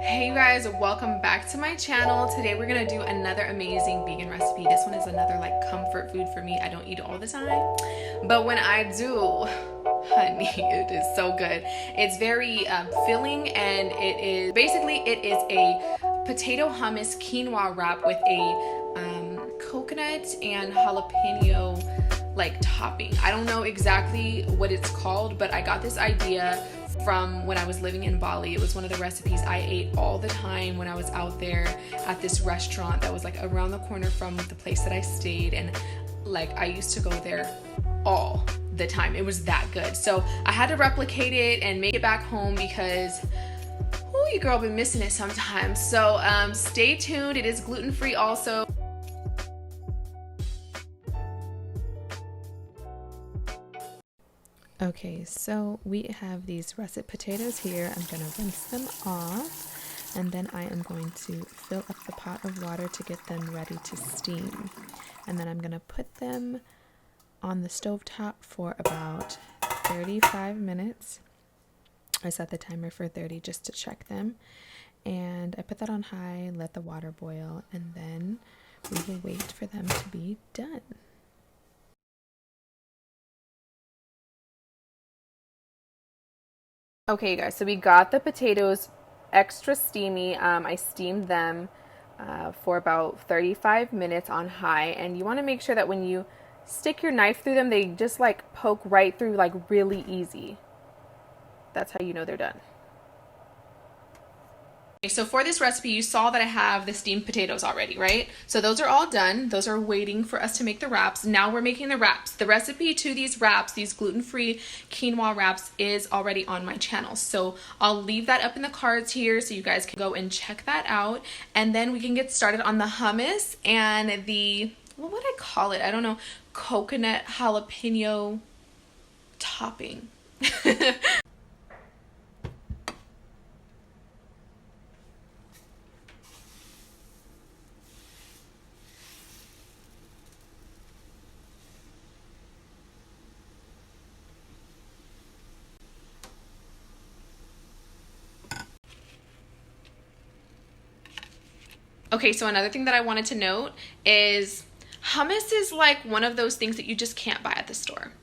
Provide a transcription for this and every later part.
Hey guys, welcome back to my channel. Today we're gonna do another amazing vegan recipe. This one is another like comfort food for me. I don't eat it all the time, but when I do, honey, it is so good. It's very filling, and it is a potato hummus quinoa wrap with a coconut and jalapeno like topping. I don't know exactly what it's called, but I got this idea from when I was living in Bali. It was one of the recipes I ate all the time when I was out there at this restaurant that was like around the corner from the place that I stayed, and like I used to go there all the time. It was that good. So I had to replicate it and make it back home because your girl been missing it sometimes. So stay tuned. It is gluten-free also. Okay, so we have these russet potatoes here. I'm going to rinse them off, and then I am going to fill up the pot of water to get them ready to steam. And then I'm going to put them on the stovetop for about 35 minutes. I set the timer for 30 just to check them. And I put that on high, let the water boil, and then we will wait for them to be done. Okay, you guys, so we got the potatoes extra steamy. I steamed them for about 35 minutes on high, and you want to make sure that when you stick your knife through them, they just like poke right through, like really easy. That's how you know they're done. So for this recipe, you saw that I have the steamed potatoes already, right? So those are all done. Those are waiting for us to make the wraps. Now we're making the wraps. The recipe to these wraps, these gluten-free quinoa wraps, is already on my channel. So I'll leave that up in the cards here so you guys can go and check that out. And then we can get started on the hummus and the, what would I call it? I don't know, coconut jalapeno topping. Okay, so another thing that I wanted to note is hummus is like one of those things that you just can't buy at the store.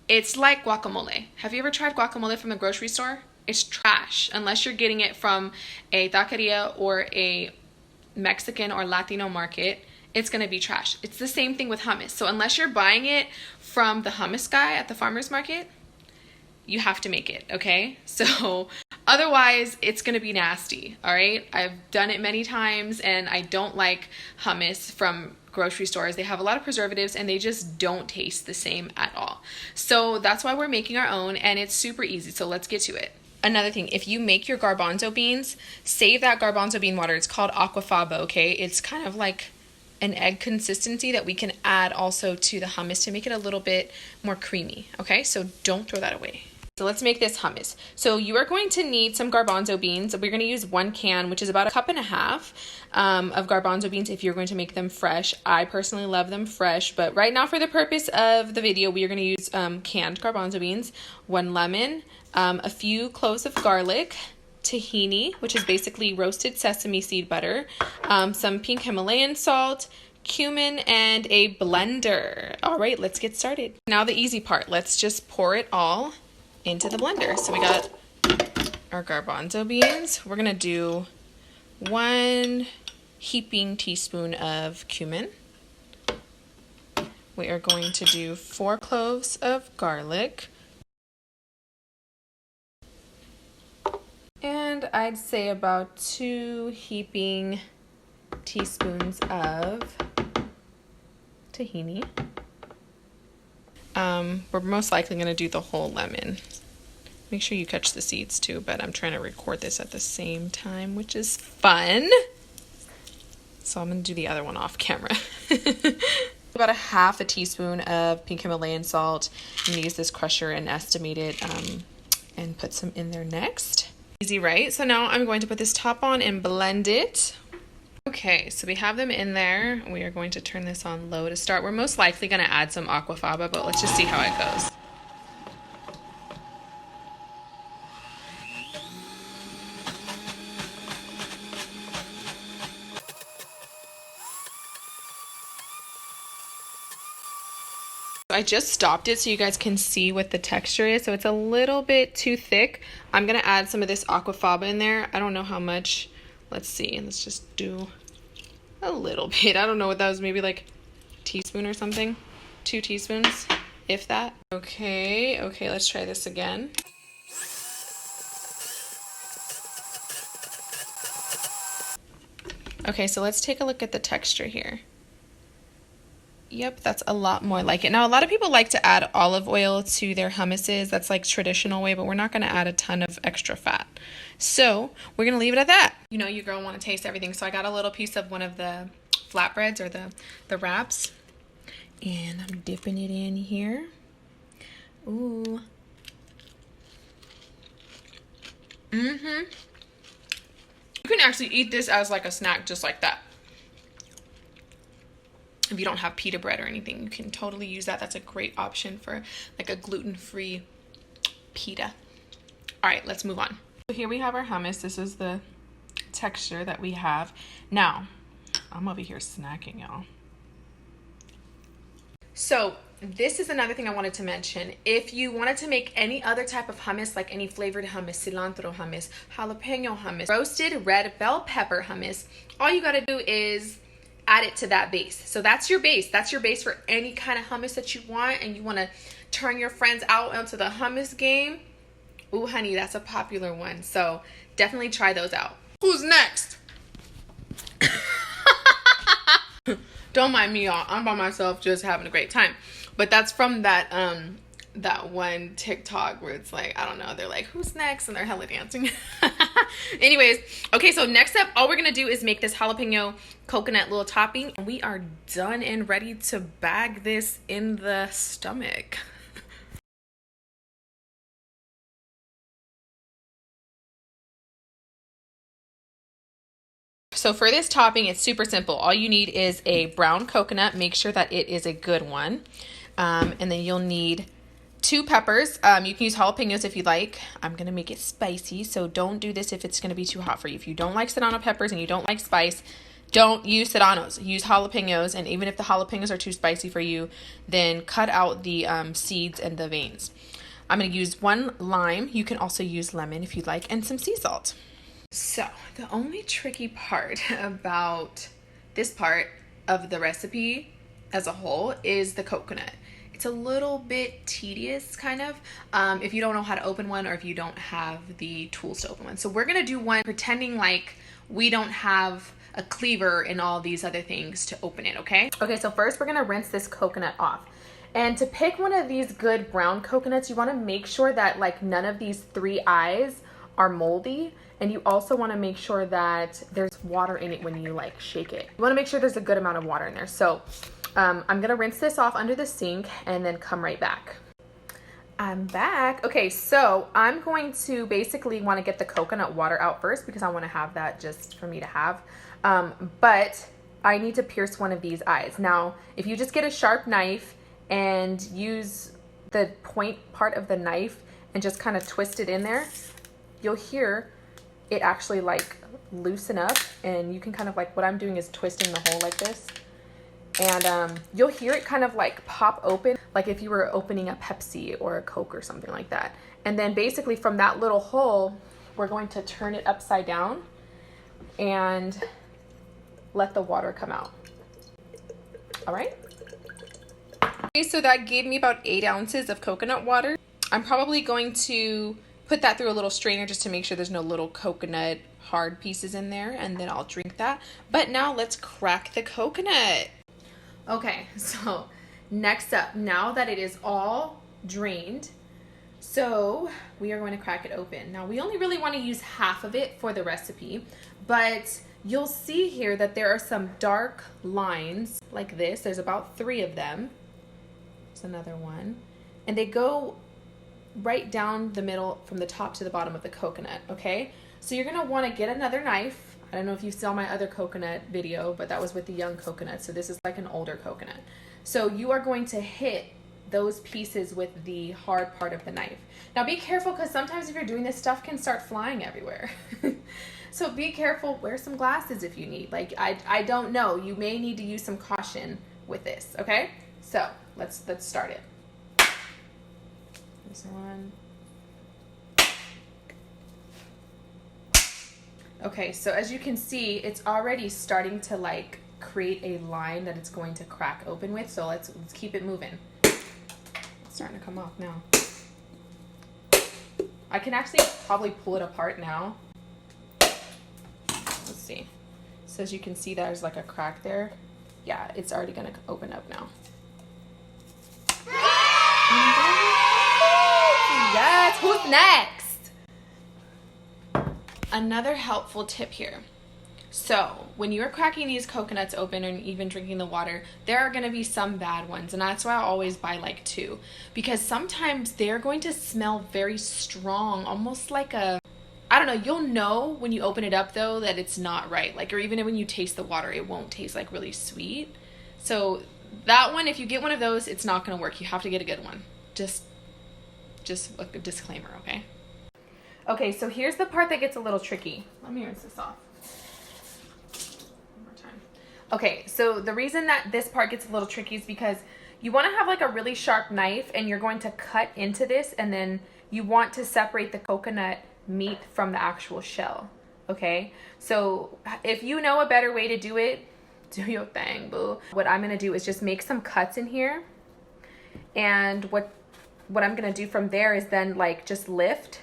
It's like guacamole. Have you ever tried guacamole from the grocery store? It's trash unless you're getting it from a taqueria or a Mexican or Latino market. It's gonna be trash. It's the same thing with hummus. So unless you're buying it from the hummus guy at the farmer's market, you have to make it, okay? So otherwise, it's gonna be nasty, all right? I've done it many times, and I don't like hummus from grocery stores. They have a lot of preservatives, and they just don't taste the same at all. So that's why we're making our own, and it's super easy, so let's get to it. Another thing, if you make your garbanzo beans, save that garbanzo bean water. It's called aquafaba, okay? It's kind of like an egg consistency that we can add also to the hummus to make it a little bit more creamy, okay? So don't throw that away. So let's make this hummus. So you are going to need some garbanzo beans. We're going to use 1 can, which is about 1.5 cups of garbanzo beans if you're going to make them fresh. I personally love them fresh, but right now for the purpose of the video, we are going to use canned garbanzo beans, 1 lemon, a few cloves of garlic, tahini, which is basically roasted sesame seed butter, some pink Himalayan salt, cumin, and a blender. All right, let's get started. Now the easy part. Let's just pour it all into the blender. So we got our garbanzo beans. We're gonna do 1 heaping teaspoon of cumin. We are going to do 4 cloves of garlic. And I'd say about 2 heaping teaspoons of tahini. We're most likely going to do the whole lemon. Make sure you catch the seeds too, but I'm trying to record this at the same time, which is fun. So I'm going to do the other one off camera. About 1/2 teaspoon of pink Himalayan salt. I'm going to use this crusher and estimate it and put some in there next. Easy, right? So now I'm going to put this top on and blend it. Okay, so we have them in there. We are going to turn this on low to start. We're most likely going to add some aquafaba, but let's just see how it goes. I just stopped it so you guys can see what the texture is. So it's a little bit too thick. I'm gonna add some of this aquafaba in there. I don't know how much. Let's see, let's just do a little bit. I don't know what that was, maybe like a teaspoon or something. 2 teaspoons, if that. Okay, let's try this again. Okay, so let's take a look at the texture here. Yep, that's a lot more like it. Now, a lot of people like to add olive oil to their hummuses. That's like traditional way, but we're not going to add a ton of extra fat. So we're going to leave it at that. You know, your girl want to taste everything. So I got a little piece of one of the flatbreads or the wraps. And I'm dipping it in here. Ooh. You can actually eat this as like a snack just like that. If you don't have pita bread or anything, you can totally use that. That's a great option for like a gluten-free pita. All right, let's move on. So here we have our hummus. This is the texture that we have. Now, I'm over here snacking, y'all. So this is another thing I wanted to mention. If you wanted to make any other type of hummus, like any flavored hummus, cilantro hummus, jalapeno hummus, roasted red bell pepper hummus, all you gotta do is add it to that base. So that's your base. That's your base for any kind of hummus that you want, and you want to turn your friends out onto the hummus game. Ooh, honey, that's a popular one. So definitely try those out. Who's next? Don't mind me, y'all. I'm by myself just having a great time. But that's from that that one TikTok where it's like, I don't know, they're like, who's next? And they're hella dancing. Anyways, okay, so next up, all we're gonna do is make this jalapeno coconut little topping, and we are done and ready to bag this in the stomach. So for this topping, it's super simple. All you need is a brown coconut. Make sure that it is a good one. And then you'll need 2 peppers. You can use jalapenos if you like. I'm going to make it spicy, so don't do this if it's going to be too hot for you. If you don't like serrano peppers and you don't like spice, don't use serranos. Use jalapenos, and even if the jalapenos are too spicy for you, then cut out the seeds and the veins. I'm going to use 1 lime. You can also use lemon if you'd like, and some sea salt. So the only tricky part about this part of the recipe as a whole is the coconut. It's a little bit tedious, kind of, if you don't know how to open one or if you don't have the tools to open one. So we're gonna do one pretending like we don't have a cleaver and all these other things to open it, okay? Okay, so first we're gonna rinse this coconut off. And to pick one of these good brown coconuts, you wanna make sure that like none of these 3 eyes are moldy. And you also want to make sure that there's water in it when you like shake it. You want to make sure there's a good amount of water in there. So I'm going to rinse this off under the sink and then come right back. I'm back. Okay, so I'm going to basically want to get the coconut water out first because I want to have that just for me to have. But I need to pierce one of these eyes. Now, if you just get a sharp knife and use the point part of the knife and just kind of twist it in there, you'll hear it actually like loosen up, and you can kind of like, what I'm doing is twisting the hole like this, and you'll hear it kind of like pop open, like if you were opening a Pepsi or a Coke or something like that. And then basically from that little hole, we're going to turn it upside down and let the water come out. All right. Okay, so that gave me about 8 ounces of coconut water. I'm probably going to put that through a little strainer just to make sure there's no little coconut hard pieces in there, and then I'll drink that. But now let's crack the coconut. Okay, so next up, now that it is all drained, so we are going to crack it open. Now we only really want to use half of it for the recipe, but you'll see here that there are some dark lines like this. There's about 3 of them. There's another one, and they go right down the middle from the top to the bottom of the coconut, okay? So you're gonna wanna get another knife. I don't know if you saw my other coconut video, but that was with the young coconut, so this is like an older coconut. So you are going to hit those pieces with the hard part of the knife. Now be careful, because sometimes if you're doing this, stuff can start flying everywhere. So be careful, wear some glasses if you need. Like, I don't know, you may need to use some caution with this, okay? So Let's start it. This one. Okay, so as you can see, it's already starting to like create a line that it's going to crack open with. So let's keep it moving. It's starting to come off now. I can actually probably pull it apart now. Let's see. So as you can see, there's like a crack there. Yeah, it's already gonna open up now. Yes, who's next? Another helpful tip here. So when you're cracking these coconuts open and even drinking the water, there are going to be some bad ones, and that's why I always buy like 2, because sometimes they're going to smell very strong, almost like a, I don't know, you'll know when you open it up though that it's not right, like, or even when you taste the water, it won't taste like really sweet. So that one, if you get one of those, it's not going to work. You have to get a good one. Just like a disclaimer, okay? Okay, so here's the part that gets a little tricky. Let me rinse this off. One more time. Okay, so the reason that this part gets a little tricky is because you want to have like a really sharp knife and you're going to cut into this, and then you want to separate the coconut meat from the actual shell, okay? So if you know a better way to do it, do your thing, boo. What I'm going to do is just make some cuts in here, and what I'm going to do from there is then like just lift.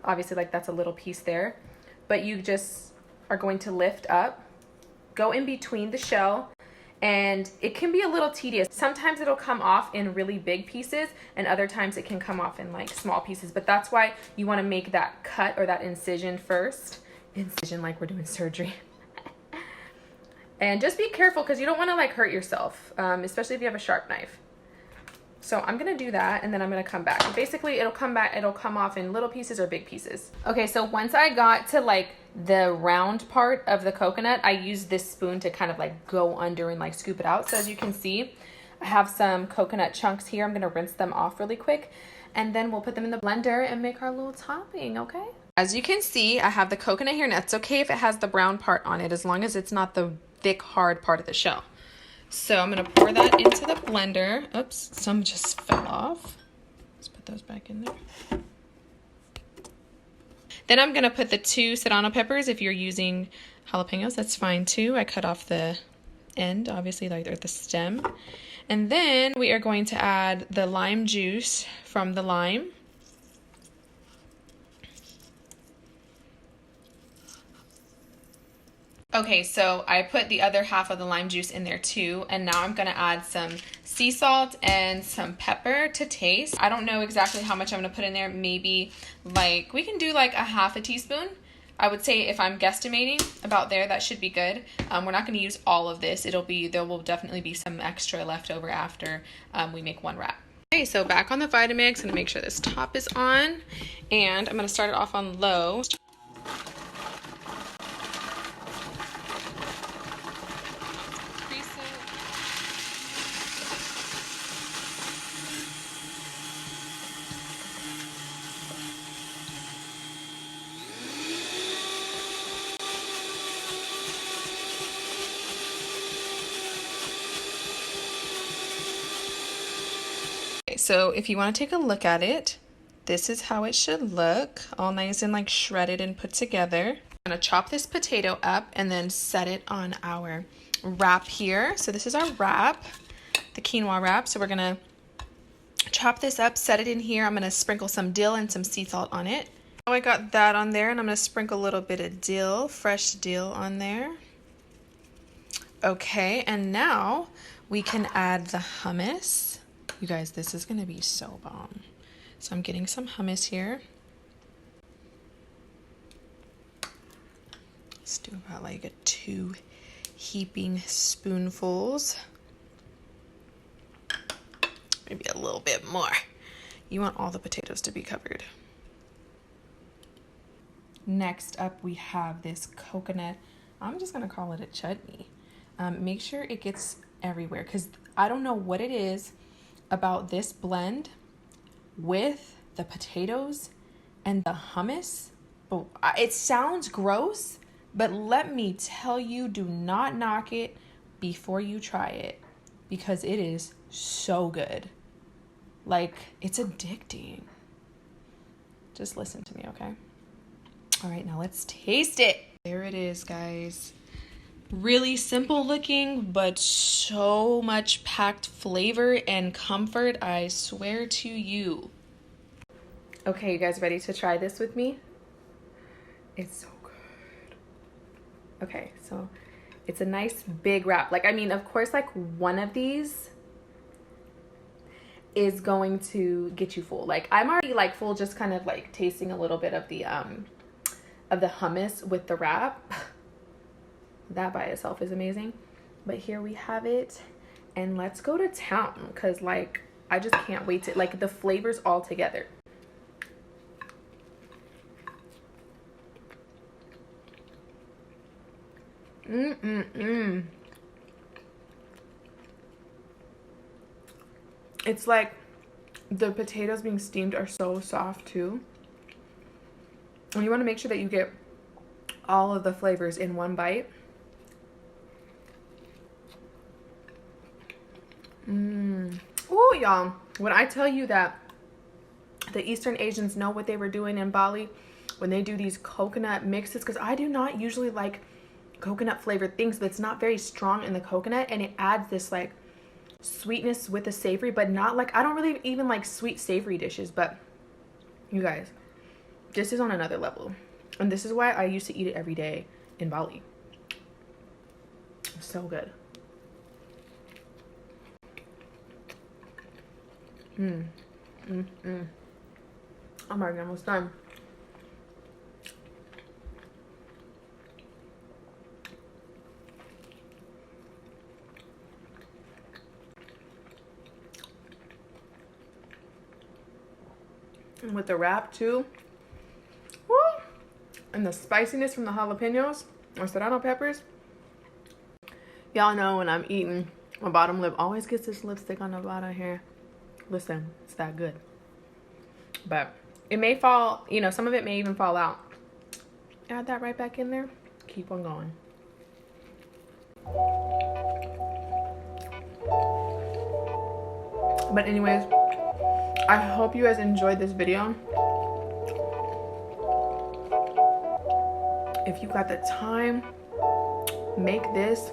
Obviously, like that's a little piece there, but you just are going to lift up, go in between the shell, and it can be a little tedious. Sometimes it'll come off in really big pieces, and other times it can come off in like small pieces, but that's why you want to make that cut or that incision first. Incision like we're doing surgery. And just be careful because you don't want to like hurt yourself, especially if you have a sharp knife. So I'm going to do that, and then I'm going to come back. Basically, it'll come off in little pieces or big pieces. Okay, so once I got to like the round part of the coconut, I used this spoon to kind of like go under and like scoop it out. So as you can see, I have some coconut chunks here. I'm going to rinse them off really quick, and then we'll put them in the blender and make our little topping, okay? As you can see, I have the coconut here, and it's okay if it has the brown part on it, as long as it's not the thick, hard part of the shell. So I'm going to pour that into the blender. Oops, some just fell off. Let's put those back in there. Then I'm going to put the 2 serrano peppers. If you're using jalapeños, that's fine too. I cut off the end, obviously, like the stem. And then we are going to add the lime juice from the lime. Okay, so I put the other half of the lime juice in there too, and now I'm gonna add some sea salt and some pepper to taste. I don't know exactly how much I'm gonna put in there. Maybe like, we can do like a half a teaspoon. I would say if I'm guesstimating about there, that should be good. We're not gonna use all of this. There will definitely be some extra left over after we make one wrap. Okay, so back on the Vitamix, I'm gonna make sure this top is on, and I'm gonna start it off on low. So if you want to take a look at it, this is how it should look, all nice and like shredded and put together. I'm going to chop this potato up and then set it on our wrap here. So this is our wrap, the quinoa wrap. So we're going to chop this up, set it in here. I'm going to sprinkle some dill and some sea salt on it. Now I got that on there, and I'm going to sprinkle a little bit of dill, fresh dill on there. Okay, and now we can add the hummus. You guys, this is going to be so bomb. So I'm getting some hummus here. Let's do about like a 2 heaping spoonfuls. Maybe a little bit more. You want all the potatoes to be covered. Next up, we have this coconut. I'm just going to call it a chutney. Make sure it gets everywhere, because I don't know what it is about this blend with the potatoes and the hummus, but it sounds gross, but let me tell you, do not knock it before you try it. because it is so good. Like, it's addicting. Just listen to me, okay? All right, now let's taste it. There it is, guys. Really simple looking, but so much packed flavor and comfort, I swear to you. Okay, you guys ready to try this with me? It's so good. Okay, so it's a nice big wrap. Like, I mean, of course, like one of these is going to get you full. Like, I'm already like full, just kind of like tasting a little bit of the hummus with the wrap. That by itself is amazing. But here we have it, and let's go to town, because like I just can't wait to like the flavors all together. It's like the potatoes being steamed are so soft too. And you want to make sure that you get all of the flavors in one bite. Oh, y'all, when I tell you that the Eastern Asians know what they were doing in Bali when they do these coconut mixes, because I do not usually like coconut flavored things, but it's not very strong in the coconut, and it adds this like sweetness with the savory, but not like, I don't really even like sweet savory dishes, but you guys, this is on another level. And this is why I used to eat it every day in Bali. It's so good. I'm already almost done. And with the wrap too. Woo! And the spiciness from the jalapeños or serrano peppers. Y'all know when I'm eating, my bottom lip always gets this lipstick on the bottom here. Listen, it's that good. But it may fall, you know, some of it may even fall out. Add that right back in there. Keep on going. But anyways, I hope you guys enjoyed this video. If you got the time, make this.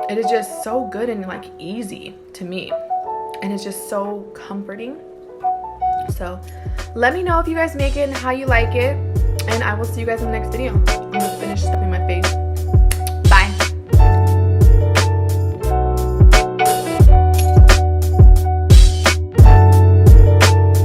It is just so good and like easy to me. And it's just so comforting. So let me know if you guys make it and how you like it. And I will see you guys in the next video.